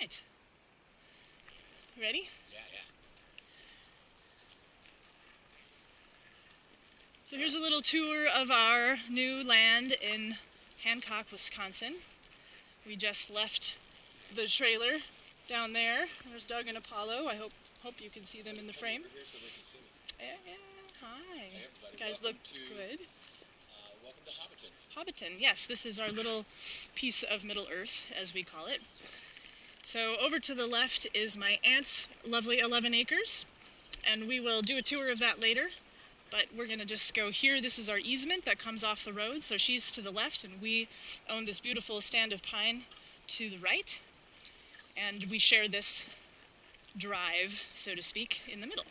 right. Ready? Yeah. So here's a little tour of our new land in Hancock, Wisconsin. We just left the trailer down there. There's Doug and Apollo. I hope you can see them in the frame. Over here so they can see me. Yeah, hi. Hey everybody. You guys Welcome look good. Welcome to Hobbiton. Hobbiton, yes, this is our little piece of Middle Earth, as we call it. So over to the left is my aunt's lovely 11 acres, and we will do a tour of that later. But we're going to just go here. This is our easement that comes off the road, so she's to the left, and we own this beautiful stand of pine to the right. And we share this drive, so to speak, in the middle.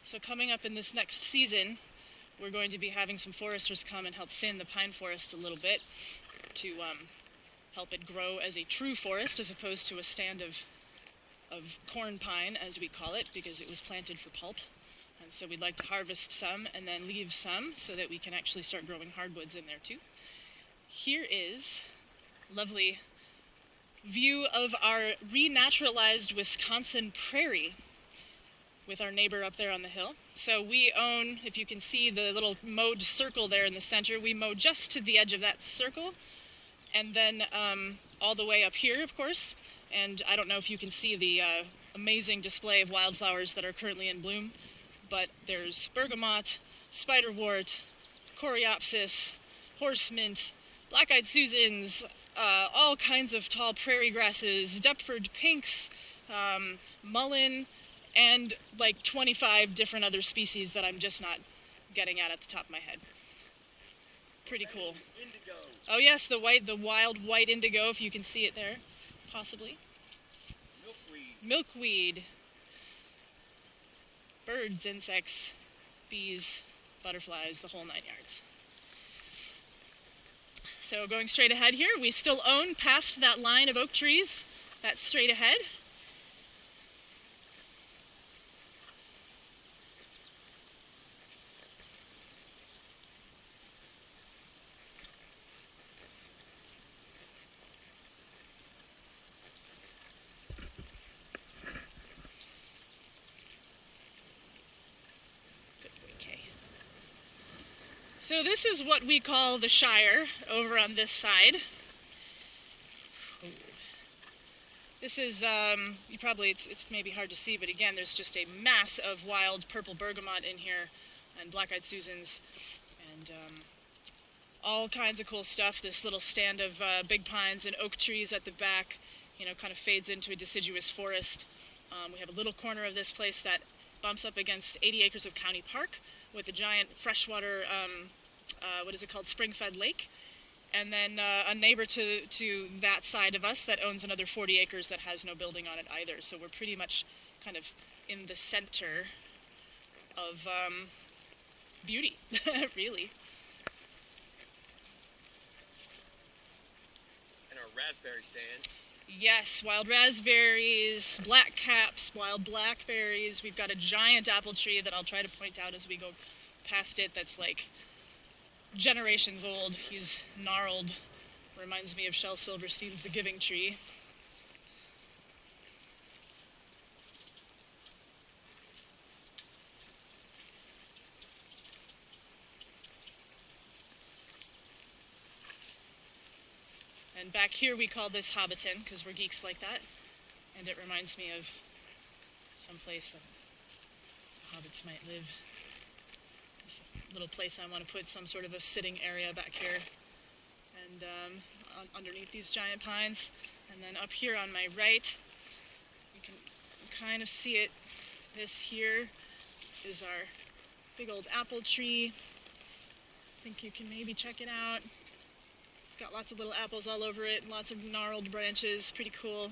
So coming up in this next season, we're going to be having some foresters come and help thin the pine forest a little bit to help it grow as a true forest as opposed to a stand of corn pine, as we call it, because it was planted for pulp. And so we'd like to harvest some and then leave some so that we can actually start growing hardwoods in there too. Here is a lovely view of our renaturalized Wisconsin prairie with our neighbor up there on the hill. So we own, if you can see the little mowed circle there in the center, we mow just to the edge of that circle, and then all the way up here, of course. And I don't know if you can see the amazing display of wildflowers that are currently in bloom, but there's bergamot, spiderwort, coreopsis, horse mint, black-eyed Susans, all kinds of tall prairie grasses, Deptford pinks, mullein, and like 25 different other species that I'm just not getting at the top of my head. Pretty cool. Indigo. Oh yes, the wild white indigo, if you can see it there, possibly. Milkweed. Milkweed. Birds, insects, bees, butterflies, the whole 9 yards. So going straight ahead here, we still own past that line of oak trees. That's straight ahead. So this is what we call the Shire over on this side. This is, it's maybe hard to see, but again, there's just a mass of wild purple bergamot in here, and black-eyed Susans, and all kinds of cool stuff. This little stand of big pines and oak trees at the back, you know, kind of fades into a deciduous forest. We have a little corner of this place that bumps up against 80 acres of county park with a giant freshwater, spring-fed lake. And then a neighbor to that side of us that owns another 40 acres that has no building on it either. So we're pretty much kind of in the center of beauty, really. And our raspberry stand. Yes, wild raspberries, black caps, wild blackberries. We've got a giant apple tree that I'll try to point out as we go past it that's like generations old. He's gnarled. Reminds me of Shel Silverstein's The Giving Tree. And back here we call this Hobbiton because we're geeks like that. And it reminds me of some place that hobbits might live. This little place I want to put some sort of a sitting area back here. And underneath these giant pines. And then up here on my right, you can kind of see it. This here is our big old apple tree. I think you can maybe check it out. It's got lots of little apples all over it, and lots of gnarled branches, pretty cool.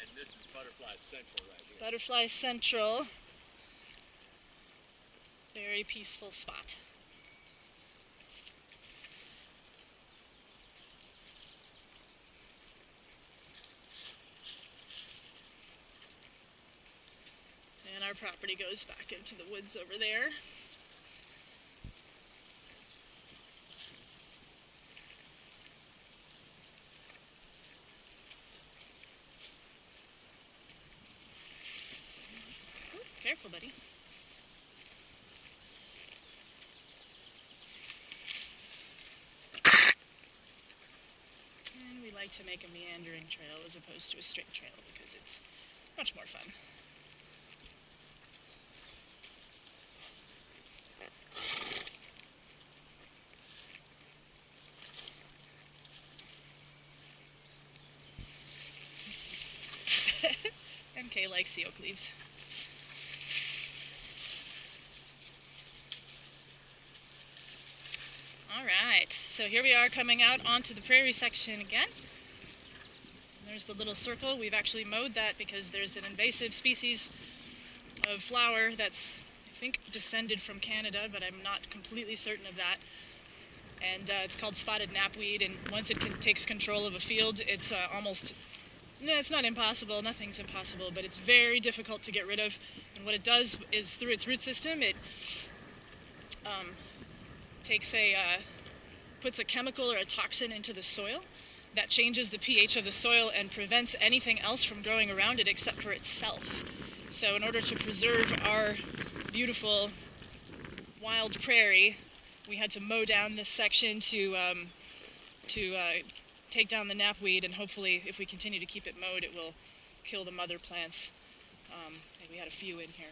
And this is Butterfly Central right here. Butterfly Central. Very peaceful spot. property goes back into the woods over there. Careful, buddy. And we like to make a meandering trail as opposed to a straight trail because it's much more fun. MK likes the oak leaves. Alright, so here we are coming out onto the prairie section again. There's the little circle. We've actually mowed that because there's an invasive species of flower that's, I think, descended from Canada, but I'm not completely certain of that. And it's called spotted knapweed, and once it takes control of a field, it's it's not impossible, nothing's impossible, but it's very difficult to get rid of. And what it does is, through its root system, it puts a chemical or a toxin into the soil that changes the pH of the soil and prevents anything else from growing around it except for itself. So in order to preserve our beautiful wild prairie, we had to mow down this section to take down the knapweed, and hopefully if we continue to keep it mowed, it will kill the mother plants. And we had a few in here.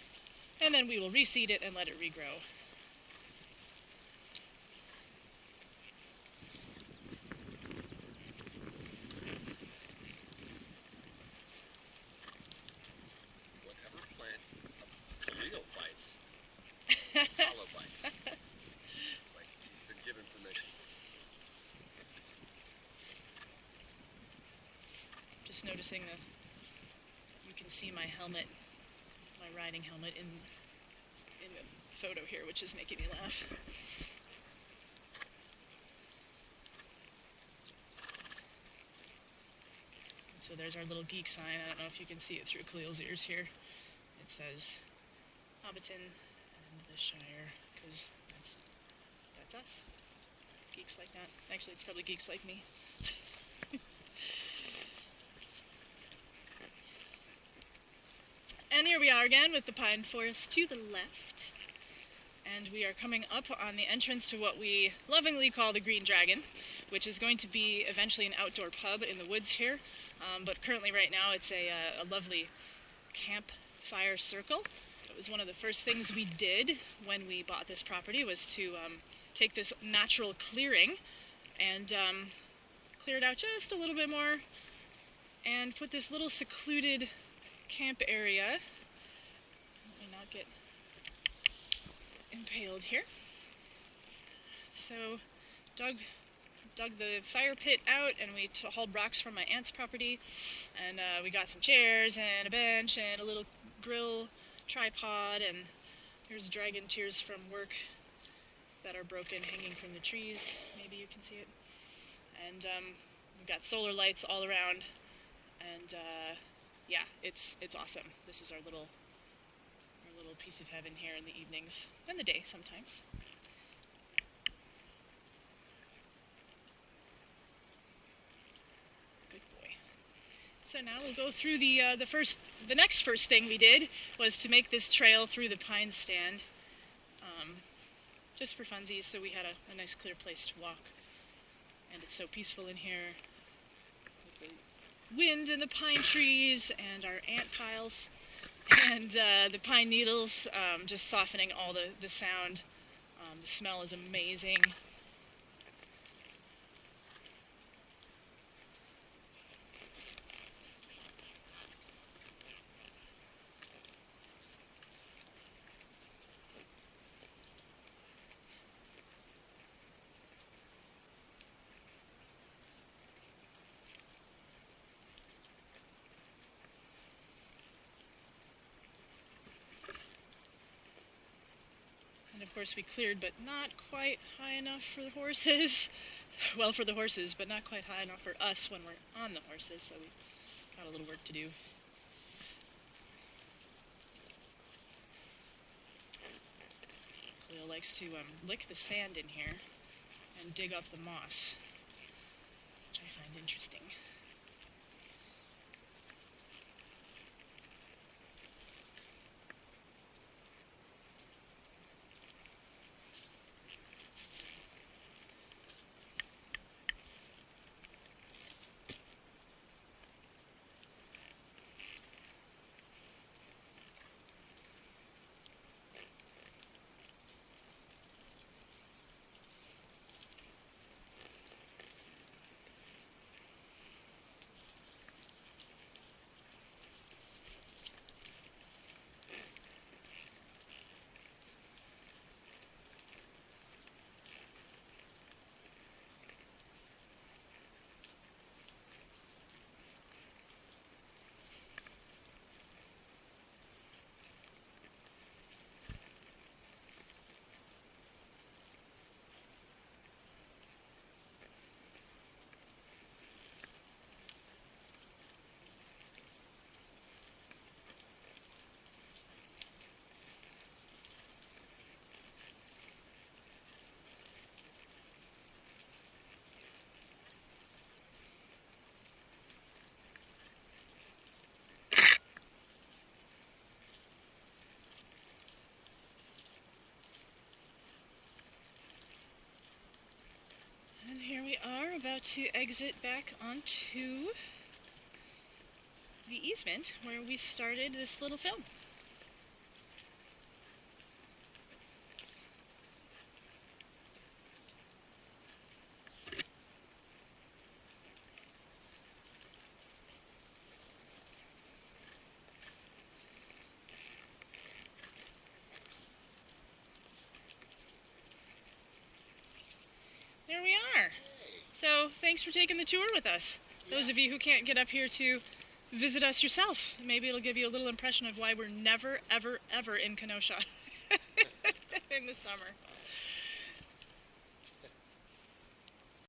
And then we will reseed it and let it regrow. Follow bites. It's like he's been given permission. Just noticing you can see my helmet, my riding helmet in the photo here, which is making me laugh. And so there's our little geek sign. I don't know if you can see it through Khalil's ears here. It says Hobbiton and the Shire, because that's us. Geeks like that. Actually, it's probably geeks like me. And here we are again with the pine forest to the left. And we are coming up on the entrance to what we lovingly call the Green Dragon, which is going to be eventually an outdoor pub in the woods here. But currently right now it's a lovely campfire circle. It was one of the first things we did when we bought this property, was to take this natural clearing and clear it out just a little bit more and put this little secluded camp area. Let me not get impaled here. So dug the fire pit out, and we hauled rocks from my aunt's property, and we got some chairs and a bench and a little grill tripod, and here's dragon tears from work that are broken hanging from the trees. Maybe you can see it. And we've got solar lights all around, and yeah, it's awesome. This is our little piece of heaven here in the evenings and the day sometimes. Good boy. So now we'll go through the next first thing we did was to make this trail through the pine stand, just for funsies, so we had a nice clear place to walk. And it's so peaceful in here, with the wind and the pine trees and our ant piles and the pine needles just softening all the sound. The smell is amazing. Of course we cleared, but not quite high enough for the horses. Well, for the horses, but not quite high enough for us when we're on the horses, so we got a little work to do. Leo likes to lick the sand in here and dig up the moss, which I find interesting. And here we are about to exit back onto the easement where we started this little film. There we are. So thanks for taking the tour with us. Those of you who can't get up here to visit us yourself, maybe it'll give you a little impression of why we're never, ever, ever in Kenosha in the summer.